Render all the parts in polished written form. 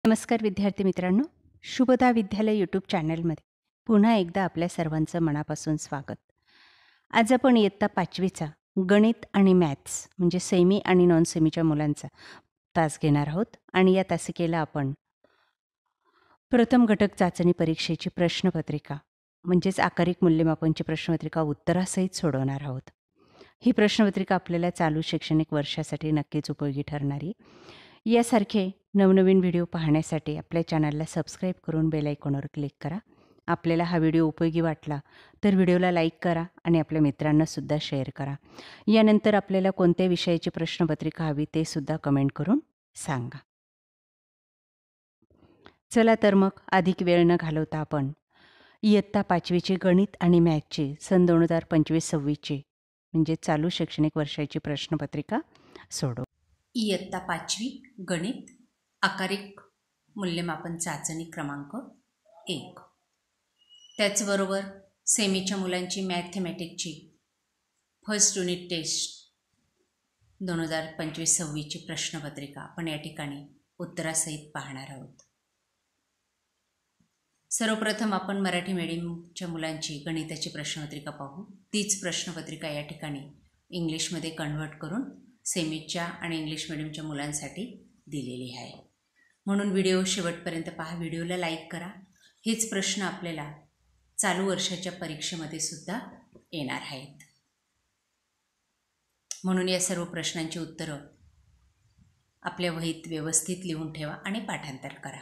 नमस्कार विद्यार्थी मित्रांनो, शुभदा विद्यालय यूट्यूब चॅनलमध्ये पुन्हा एकदा आपल्या सर्वांचं मनापासून स्वागत. आज आपण इयत्ता 5वीचा गणित आणि मॅथ्स म्हणजे सेमी आणि नॉन सेमीच्या मुलांचा तास घेणार आहोत आणि या तासिकेला आपण प्रथम घटक चाचणी परीक्षेची प्रश्नपत्रिका म्हणजेच आकारिक मूल्यमापनची प्रश्नपत्रिका उत्तरासहित सोडवणार आहोत. ही प्रश्नपत्रिका आपल्याला चालू शैक्षणिक वर्षासाठी नक्कीच उपयोगी ठरणारी. यासारखे नवनवीन व्हिडिओ पाहण्यासाठी आपल्या चॅनलला सबस्क्राईब करून बेल आयकॉनवर क्लिक करा. आपल्याला हा व्हिडिओ उपयोगी वाटला तर व्हिडिओला लाईक करा आणि आपल्या मित्रांनासुद्धा शेअर करा. यानंतर आपल्याला कोणत्या विषयाची प्रश्नपत्रिका हवी ते सुद्धा कमेंट करून सांगा. चला तर मग अधिक वेळ न घालवता आपण इयत्ता 5वीची गणित आणि मॅथ्सची सन 2025-26ची म्हणजे चालू शैक्षणिक वर्षाची प्रश्नपत्रिका सोडवू. इयत्ता 5वी गणित आकारिक मूल्यमापन चाचणी क्रमांक 1. त्याचबरोबर सेमीच्या मुलांची मॅथमॅटिकची फर्स्ट युनिट टेस्ट 2025-26ची प्रश्नपत्रिका आपण या ठिकाणी उत्तरासहित पाहणार आहोत. सर्वप्रथम आपण मराठी मीडियमच्या मुलांची गणिताची प्रश्नपत्रिका पाहू. तीच प्रश्नपत्रिका या ठिकाणी इंग्लिशमध्ये कन्व्हर्ट करून सेमीच्या आणि इंग्लिश मिडियमच्या मुलांसाठी दिलेली आहे. म्हणून व्हिडिओ शेवटपर्यंत पहा, व्हिडिओला लाईक करा. हेच प्रश्न आपल्याला चालू वर्षाच्या परीक्षेमध्ये सुद्धा येणार आहेत. म्हणून या सर्व प्रश्नांची उत्तरं आपल्या वहीत व्यवस्थित लिहून ठेवा आणि पाठांतर करा.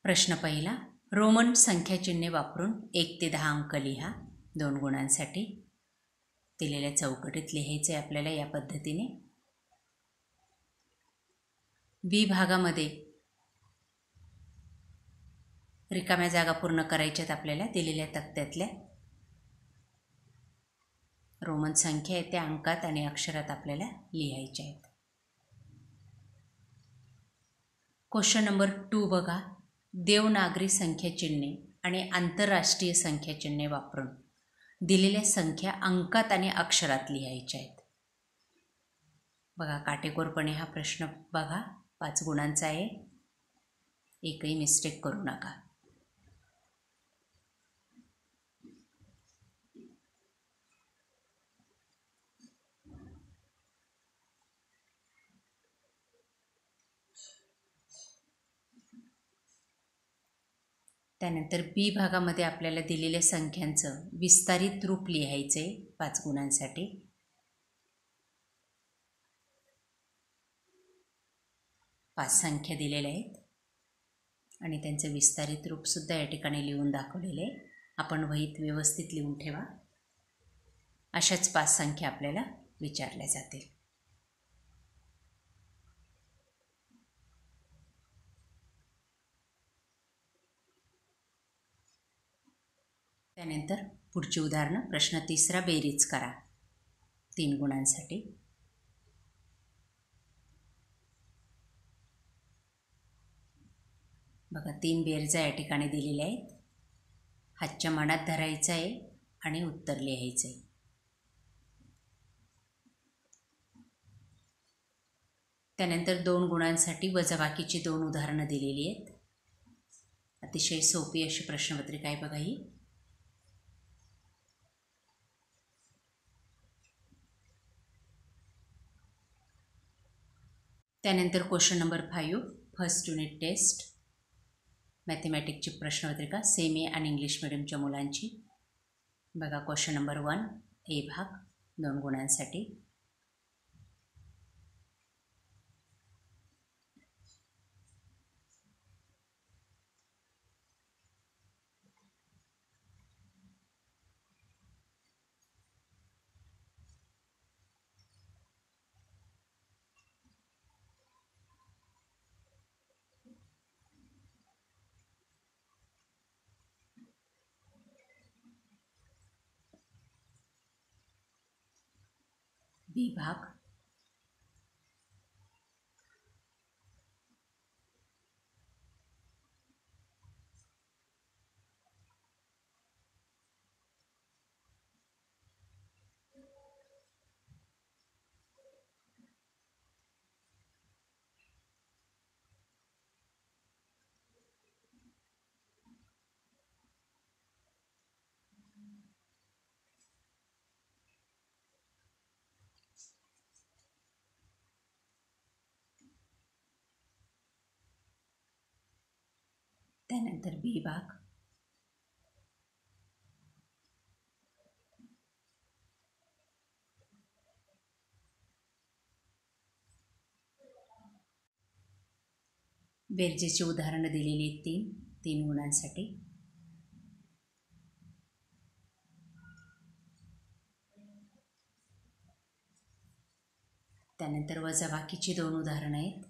प्रश्न पहिला, रोमन संख्याचिन्हे वापरून 1 ते 10 अंक लिहा. 2 गुणांसाठी दिलेल्या चौकटीत लिहायचे आपल्याला या पद्धतीने. बी भागामध्ये रिकाम्या जागा पूर्ण करायच्यात आपल्याला. दिलेल्या तक्त्यातल्या रोमन संख्या आहेत त्या अंकात आणि अक्षरात आपल्याला लिहायच्या आहेत. क्वेश्चन नंबर 2 बघा. देवनागरी संख्याचिन्हे आणि आंतरराष्ट्रीय संख्याचिन्हे वापरून दिलेल्या संख्या अंकात आणि अक्षरात लिहायच्या आहेत. बघा, काटेकोरपणे हा प्रश्न बघा. 5 गुणांचा आहे. एकही मिस्टेक करू नका. त्यानंतर बी भागामध्ये आपल्याला दिलेल्या संख्यांचं विस्तारित रूप लिहायचे 5 गुणांसाठी. पाच संख्या दिलेल्या आहेत आणि त्यांचं विस्तारित रूपसुद्धा या ठिकाणी लिहून दाखवलेले आहे. आपण वहीत व्यवस्थित लिहून ठेवा. अशाच 5 संख्या आपल्याला विचारल्या जातील. त्यानंतर पुढची उदाहरणं. प्रश्न तिसरा, बेरीज करा 3 गुणांसाठी. बघा, 3 बेरजा या ठिकाणी दिलेल्या आहेत. हातच्या मनात धरायचं आहे आणि उत्तर लिहायचं आहे. त्यानंतर 2 गुणांसाठी वजाबाकीची 2 उदाहरणं दिलेली आहेत. अतिशय सोपी अशी प्रश्नपत्रिका आहे बघा ही. त्यानंतर question number 5, first unit test मॅथमॅटिकची प्रश्नपत्रिका सेमी आणि इंग्लिश मिडियमच्या मुलांची. बघा, क्वेश्चन नंबर 1 ए भाग 2 गुणांसाठी. बी भाग त्यानंतर बी भाग, बेरजेची उदाहरणं दिलेली आहेत तीन गुणांसाठी. त्यानंतर वजाबाकीची 2 उदाहरणं आहेत.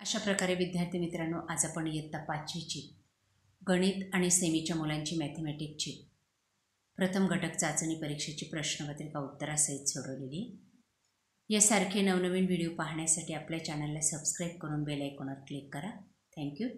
अशा प्रकारे विद्यार्थी मित्रांनो, आज आपण इयत्ता 5वीची गणित आणि सेमीच्या मुलांची मॅथमॅटिक्सची प्रथम घटक चाचणी परीक्षेची प्रश्नपत्रिका उत्तरासहित सोडवलेली. यासारखे नवनवीन व्हिडिओ पाहण्यासाठी आपल्या चॅनलला सबस्क्राईब करून बेल आयकॉनवर क्लिक करा. थँक्यू.